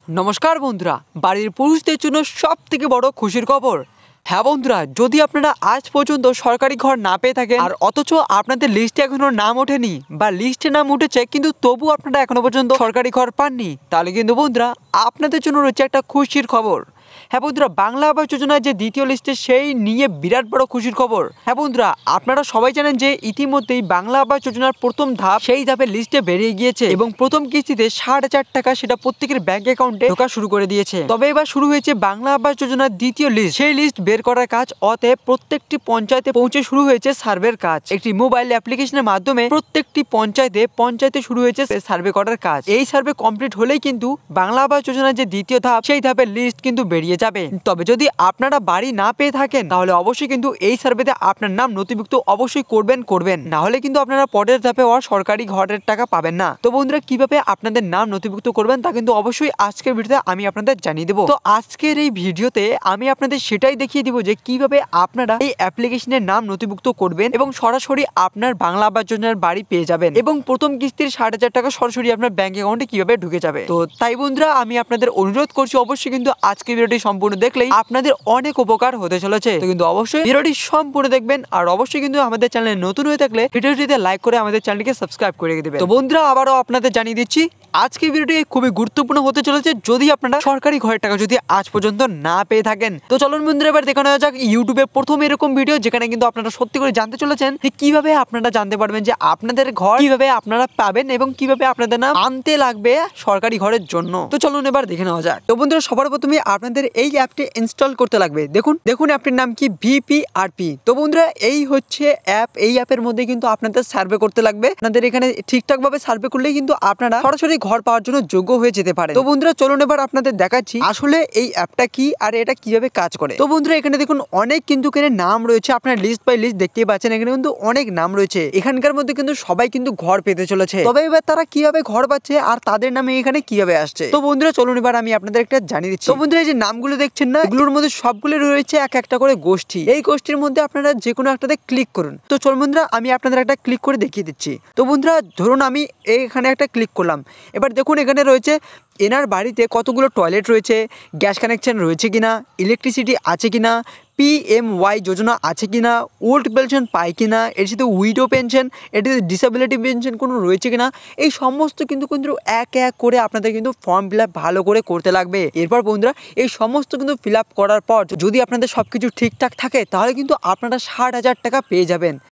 নমস্কার বন্ধুরা, বাড়ির পুরুষদের জন্য সবথেকে বড় খুশির খবর। হ্যাঁ বন্ধুরা, যদি আপনারা আজ পর্যন্ত সরকারি ঘর না পেয়ে থাকেন আর অথচ আপনাদের লিস্টে এখনো নাম ওঠেনি বা লিস্টে নাম উঠেছে কিন্তু তবু আপনারা এখনো পর্যন্ত সরকারি ঘর পাননি, তাহলে কিন্তু বন্ধুরা আপনাদের জন্য রয়েছে একটা খুশির খবর। হ্যাঁ বন্ধুরা, বাংলা আবাস যোজনার যে দ্বিতীয় লিস্টে সেই নিয়ে বিরাট বড় খুশির খবর। হ্যাঁ বন্ধুরা, আপনারা সবাই জানেন যে ইতিমধ্যেই বাংলা আবাস যোজনার প্রথম ধাপ সেই ধাপের লিস্টে বেরিয়ে গিয়েছে এবং প্রথম কিস্তিতে 60,000 টাকা সেটা প্রত্যেকের ব্যাংক অ্যাকাউন্টে ঢোকা শুরু করে দিয়েছে। তবে এবার শুরু হয়েছে বাংলা আবাস যোজনার দ্বিতীয় লিস্ট, সেই লিস্ট বের করার কাজ। অতএব প্রত্যেকটি পঞ্চায়েতে পৌঁছে শুরু হয়েছে সার্ভের কাজ। একটি মোবাইল অ্যাপ্লিকেশনের মাধ্যমে প্রত্যেকটি পঞ্চায়েতে শুরু হয়েছে সার্ভে করার কাজ। এই সার্ভে কমপ্লিট হলেই কিন্তু বাংলা আবাস যোজনার যে দ্বিতীয় ধাপ সেই ধাপের লিস্ট কিন্তু বেরিয়ে যাবে। তবে যদি আপনারা বাড়ি না পেয়ে থাকেন তাহলে অবশ্যই কিন্তু এই সার্ভেতে আপনার নাম নথিভুক্ত অবশ্যই করবেন, না হলে কিন্তু আপনারা পরের ধাপে সরকারি ঘরের টাকা পাবেন না। তো বন্ধুরা, কিভাবে আপনাদের নাম নথিভুক্ত করবেন তা কিন্তু অবশ্যই আজকের ভিডিওতে আমি আপনাদের জানিয়ে দেবো। তো আজকের এই ভিডিওতে আমি আপনাদের সেটাই দেখিয়ে দিব যে কিভাবে আপনারা এই অ্যাপ্লিকেশনের নাম নথিভুক্ত করবেন এবং সরাসরি আপনার বাংলা আবাস যোজনার বাড়ি পেয়ে যাবেন এবং প্রথম কিস্তির 60,000 টাকা সরাসরি আপনার ব্যাংক অ্যাকাউন্টে কিভাবে ঢুকে যাবে। তো তাই বন্ধুরা, আমি আপনাদের অনুরোধ করছি অবশ্যই কিন্তু আজকের ভিডিওটি সম্পূর্ণ দেখলেই আপনাদের অনেক উপকার হতে চলেছে। তো কিন্তু অবশ্যই ভিডিওটি সম্পূর্ণ দেখবেন আর অবশ্যই কিন্তু আমাদের চ্যানেলে নতুন হয়ে থাকলে ভিডিওটিতে লাইক করে আমাদের চ্যানেলটিকে সাবস্ক্রাইব করে দেবেন। তো বন্ধুরা, আবারও আপনাদের জানিয়ে দিচ্ছি আজকের ভিডিওটি খুবই গুরুত্বপূর্ণ হতে চলেছে যদি আপনারা সরকারি ঘরের টাকা যদি আজ পর্যন্ত না পেয়ে থাকেন। তো চলুন বন্ধুরা, এবার দেখানো যাক ইউটিউবে প্রথম এরকম ভিডিও যেখানে কিন্তু আপনারা সত্যি করে জানতে চলেছেন যে কিভাবে আপনারা জানতে পারবেন যে আপনাদের ঘর কিভাবে আপনারা পাবেন এবং কিভাবে আপনাদের নাম আনতে লাগবে সরকারি ঘরের জন্য। তো চলুন এবার দেখে নেওয়া যাক। তো বন্ধুরা, সবার প্রথমে আপনাদের এই অ্যাপটি ইনস্টল করতে লাগবে। দেখুন অ্যাপটির নাম কি, ভিপিআরপি। তো বন্ধুরা, এই হচ্ছে অ্যাপ। এই অ্যাপের মধ্যে কিন্তু আপনাদের সার্ভে করতে লাগবে। আপনাদের এখানে ঠিকঠাক ভাবে সার্ভে করলেই কিন্তু আপনারা সরাসরি ঘর পাওয়ার জন্য যোগ্য হয়ে যেতে পারে। তো বন্ধুরা, চলুন এবার আপনাদের দেখাচ্ছি আসলে এই অ্যাপটা কি আর এটা কিভাবে কাজ করে। তো বন্ধুরা, এখানে দেখুন অনেক কিন্তু এখানে নাম রয়েছে। আপনার লিস্ট বাই লিস্ট দেখতেই পাচ্ছেন, এখানে কিন্তু অনেক নাম রয়েছে। এখানকার মধ্যে কিন্তু সবাই কিন্তু ঘর পেতে চলেছে। তবে এবার তারা কিভাবে ঘর পাচ্ছে আর তাদের নামে এখানে কিভাবে আসছে, তো বন্ধুরা চলুন এবার আমি আপনাদের একটা জানিয়ে দিচ্ছি। তো বন্ধুরা, এই যে নামগুলো দেখছেন না, এগুলোর মধ্যে সবগুলো রয়েছে এক একটা করে গোষ্ঠী। এই গোষ্ঠীর মধ্যে আপনারা যে কোনো একটাতে ক্লিক করুন। তো চলুন বন্ধুরা, আমি আপনাদের একটা ক্লিক করে দেখিয়ে দিচ্ছি। তো বন্ধুরা, ধরুন আমি এখানে একটা ক্লিক করলাম। এবার দেখুন এখানে রয়েছে এনার বাড়িতে কতগুলো টয়লেট রয়েছে, গ্যাস কানেকশন রয়েছে কিনা, ইলেকট্রিসিটি আছে কিনা, PMY যোজনা আছে কিনা, ওল্ড পেনশন পায় কিনা, এর সাথে উইডো পেনশন, এটিতে ডিসেবিলিটি পেনশন কোনো রয়েছে কিনা, এই সমস্ত কিন্তু এক এক করে আপনাদের কিন্তু ফর্ম ফিল আপ ভালো করে করতে লাগবে। এরপর বন্ধুরা, এই সমস্ত কিন্তু ফিল আপ করার পর যদি আপনাদের সবকিছু ঠিকঠাক থাকে তাহলে কিন্তু আপনারা 60,000 টাকা পেয়ে যাবেন।